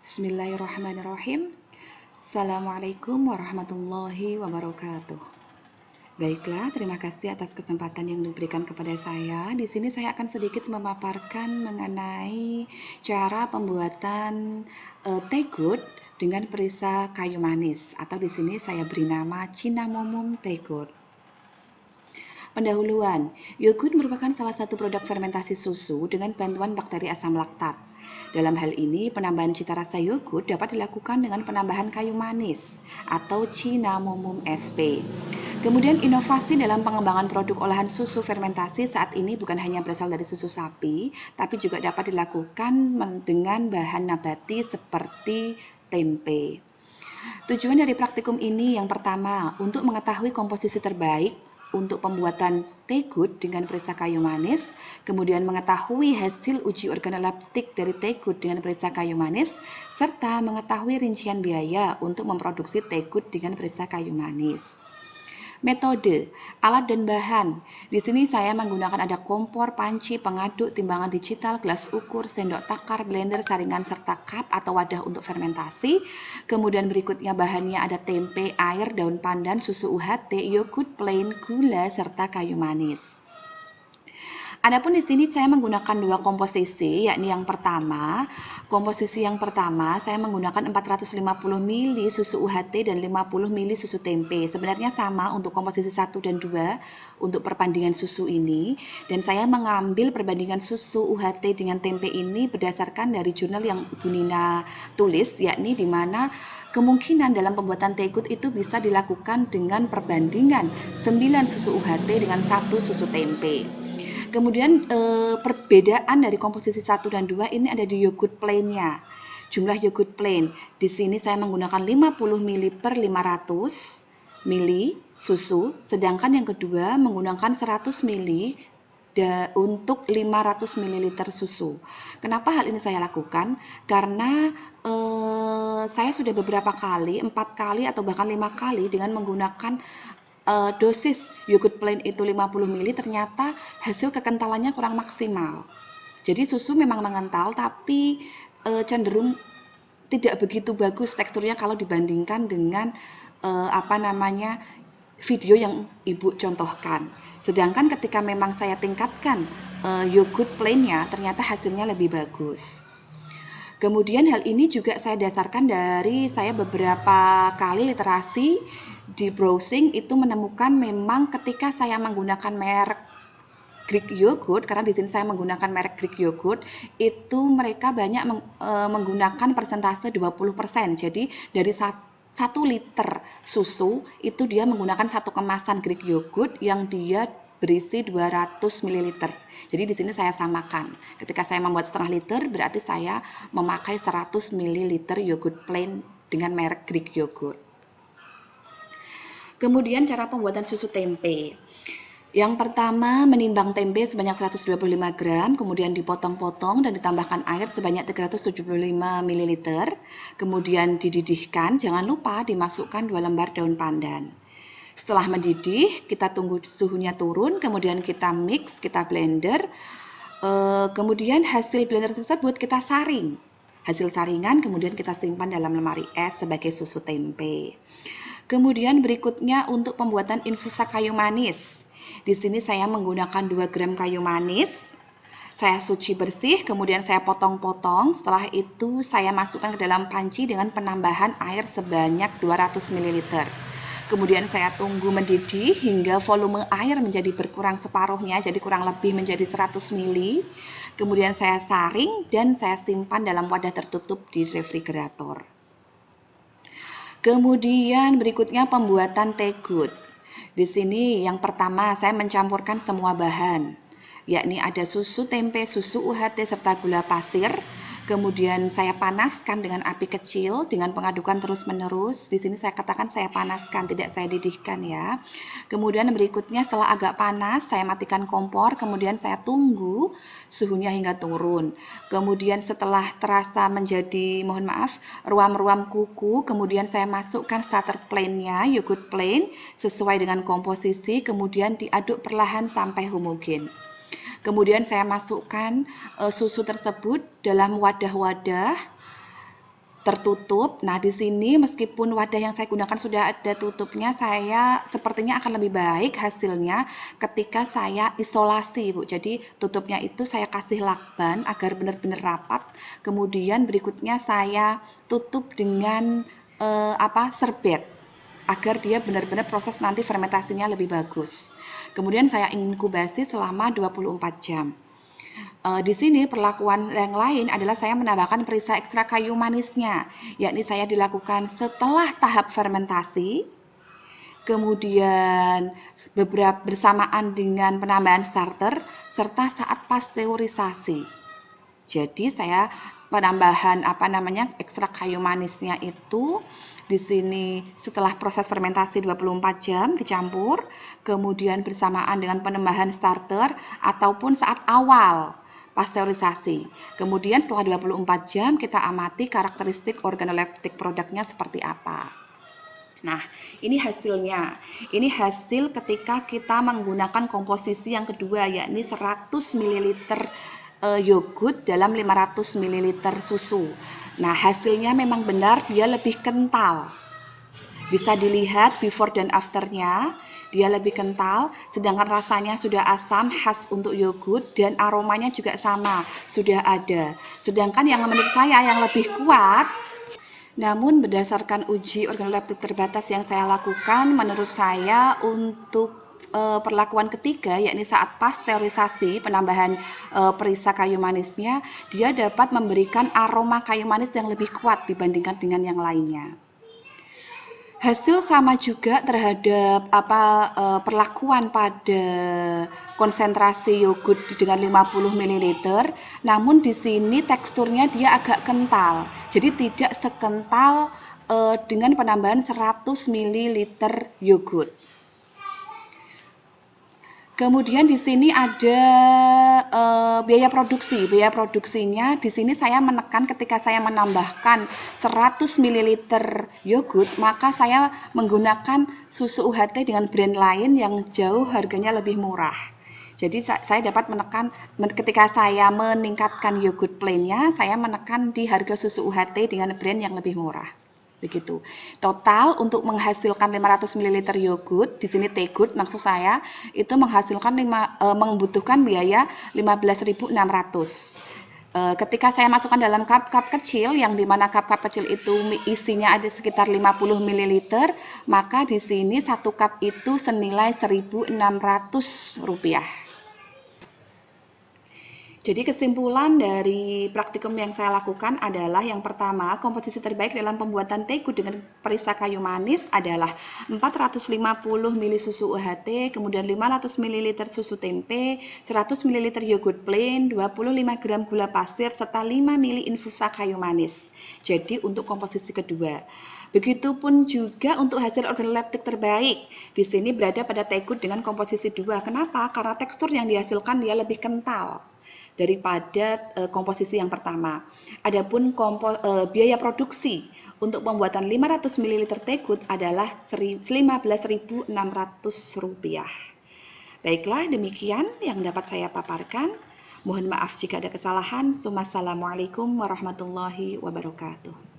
Bismillahirrahmanirrahim. Assalamualaikum warahmatullahi wabarakatuh. Baiklah, terima kasih atas kesempatan yang diberikan kepada saya. Di sini saya akan sedikit memaparkan mengenai cara pembuatan tegut dengan perisa kayu manis, atau di sini saya beri nama Cinnamomum tegut. Pendahuluan, yogurt merupakan salah satu produk fermentasi susu dengan bantuan bakteri asam laktat. Dalam hal ini, penambahan cita rasa yogurt dapat dilakukan dengan penambahan kayu manis atau Cinnamomum sp. Kemudian inovasi dalam pengembangan produk olahan susu fermentasi saat ini bukan hanya berasal dari susu sapi, tapi juga dapat dilakukan dengan bahan nabati seperti tempe. Tujuan dari praktikum ini yang pertama, untuk mengetahui komposisi terbaik untuk pembuatan tegut dengan perisa kayu manis, kemudian mengetahui hasil uji organoleptik dari tegut dengan perisa kayu manis, serta mengetahui rincian biaya untuk memproduksi tegut dengan perisa kayu manis. Metode, alat dan bahan. Di sini saya menggunakan ada kompor, panci, pengaduk, timbangan digital, gelas ukur, sendok takar, blender, saringan, serta cup atau wadah untuk fermentasi. Kemudian berikutnya bahannya ada tempe, air, daun pandan, susu UHT, yogurt plain, gula, serta kayu manis. Adapun di sini saya menggunakan dua komposisi, yakni yang pertama, komposisi yang pertama saya menggunakan 450 ml susu UHT dan 50 ml susu tempe. Sebenarnya sama untuk komposisi 1 dan 2 untuk perbandingan susu ini, dan saya mengambil perbandingan susu UHT dengan tempe ini berdasarkan dari jurnal yang Ibu Nina tulis, yakni di mana kemungkinan dalam pembuatan tegut itu bisa dilakukan dengan perbandingan 9 susu UHT dengan 1 susu tempe. Kemudian perbedaan dari komposisi 1 dan 2 ini ada di yogurt plain-nya. Jumlah yogurt plain. Di sini saya menggunakan 50 ml per 500 ml susu, sedangkan yang kedua menggunakan 100 ml untuk 500 ml susu. Kenapa hal ini saya lakukan? Karena saya sudah beberapa kali, 4 kali atau bahkan 5 kali dengan menggunakan dosis yogurt plain itu 50 ml, ternyata hasil kekentalannya kurang maksimal. Jadi susu memang mengental, tapi cenderung tidak begitu bagus teksturnya kalau dibandingkan dengan video yang Ibu contohkan. Sedangkan ketika memang saya tingkatkan yogurt plainnya, ternyata hasilnya lebih bagus. Kemudian hal ini juga saya dasarkan dari saya beberapa kali literasi di browsing itu menemukan memang ketika saya menggunakan merek Greek yogurt, karena di sini saya menggunakan merek Greek yogurt, itu mereka banyak menggunakan persentase 20%. Jadi dari 1 liter susu itu dia menggunakan 1 kemasan Greek yogurt yang dia berisi 200 ml. Jadi di sini saya samakan. Ketika saya membuat setengah liter, berarti saya memakai 100 ml yogurt plain dengan merek Greek yogurt. Kemudian cara pembuatan susu tempe. Yang pertama, menimbang tempe sebanyak 125 gram, kemudian dipotong-potong dan ditambahkan air sebanyak 375 ml. Kemudian dididihkan, jangan lupa dimasukkan 2 lembar daun pandan. Setelah mendidih, kita tunggu suhunya turun, kemudian kita mix, kita blender. Kemudian hasil blender tersebut kita saring. Hasil saringan kemudian kita simpan dalam lemari es sebagai susu tempe. Kemudian berikutnya untuk pembuatan infusa kayu manis. Di sini saya menggunakan 2 gram kayu manis. Saya cuci bersih, kemudian saya potong-potong. Setelah itu saya masukkan ke dalam panci dengan penambahan air sebanyak 200 ml. Kemudian saya tunggu mendidih hingga volume air menjadi berkurang separuhnya, jadi kurang lebih menjadi 100 ml. Kemudian saya saring dan saya simpan dalam wadah tertutup di refrigerator. Kemudian berikutnya pembuatan tegut. Di sini yang pertama saya mencampurkan semua bahan, yakni ada susu tempe, susu UHT, serta gula pasir. Kemudian saya panaskan dengan api kecil dengan pengadukan terus-menerus. Di sini saya katakan saya panaskan, tidak saya didihkan ya. Kemudian berikutnya setelah agak panas, saya matikan kompor, kemudian saya tunggu suhunya hingga turun. Kemudian setelah terasa menjadi, ruam-ruam kuku, kemudian saya masukkan starter plain-nya, yogurt plain, sesuai dengan komposisi, kemudian diaduk perlahan sampai homogen. Kemudian saya masukkan susu tersebut dalam wadah-wadah tertutup. Nah, di sini meskipun wadah yang saya gunakan sudah ada tutupnya, saya sepertinya akan lebih baik hasilnya ketika saya isolasi, Bu. Jadi tutupnya itu saya kasih lakban agar benar-benar rapat. Kemudian berikutnya saya tutup dengan serbet agar dia benar-benar proses nanti fermentasinya lebih bagus. Kemudian saya inkubasi selama 24 jam. Di sini perlakuan yang lain adalah saya menambahkan perisa ekstra kayu manisnya, yakni saya dilakukan setelah tahap fermentasi, kemudian beberapa bersamaan dengan penambahan starter, serta saat pasteurisasi. Jadi saya penambahan ekstra kayu manisnya itu di sini setelah proses fermentasi 24 jam dicampur, kemudian bersamaan dengan penambahan starter ataupun saat awal pasteurisasi. Kemudian setelah 24 jam kita amati karakteristik organoleptik produknya seperti apa. Nah, ini hasilnya. Ini hasil ketika kita menggunakan komposisi yang kedua, yakni 100 ml yogurt dalam 500 ml susu. Nah, hasilnya memang benar dia lebih kental. Bisa dilihat before dan afternya, dia lebih kental, sedangkan rasanya sudah asam khas untuk yogurt dan aromanya juga sama, sudah ada. Sedangkan yang menurut saya yang lebih kuat, namun berdasarkan uji organoleptik terbatas yang saya lakukan, menurut saya untuk perlakuan ketiga, yakni saat pasteurisasi penambahan perisa kayu manisnya, dia dapat memberikan aroma kayu manis yang lebih kuat dibandingkan dengan yang lainnya. Hasil sama juga terhadap perlakuan pada konsentrasi yogurt dengan 50 ml, namun di sini teksturnya dia agak kental. Jadi tidak sekental dengan penambahan 100 ml yogurt. Kemudian di sini ada biaya produksi. Biaya produksinya di sini saya menekan ketika saya menambahkan 100 ml yogurt, maka saya menggunakan susu UHT dengan brand lain yang jauh harganya lebih murah. Jadi saya dapat menekan ketika saya meningkatkan yogurt plainnya, saya menekan di harga susu UHT dengan brand yang lebih murah. Begitu. Total untuk menghasilkan 500 ml yogurt, di sini Tegood maksud saya, itu menghasilkan membutuhkan biaya 15.600. Ketika saya masukkan dalam cup-cup kecil, yang dimana cup-cup kecil itu isinya ada sekitar 50 ml, maka di sini satu cup itu senilai Rp1.600. Jadi kesimpulan dari praktikum yang saya lakukan adalah yang pertama, komposisi terbaik dalam pembuatan Tegood dengan perisa kayu manis adalah 450 ml susu UHT, kemudian 500 ml susu tempe, 100 ml yogurt plain, 25 gram gula pasir, serta 5 ml infusa kayu manis. Jadi untuk komposisi kedua. Begitupun juga untuk hasil organoleptik terbaik. Di sini berada pada Tegood dengan komposisi 2. Kenapa? Karena tekstur yang dihasilkan dia lebih kental daripada komposisi yang pertama. Adapun biaya produksi untuk pembuatan 500 ml Tegood adalah Rp15.600. Baiklah, demikian yang dapat saya paparkan. Mohon maaf jika ada kesalahan. Wassalamualaikum warahmatullahi wabarakatuh.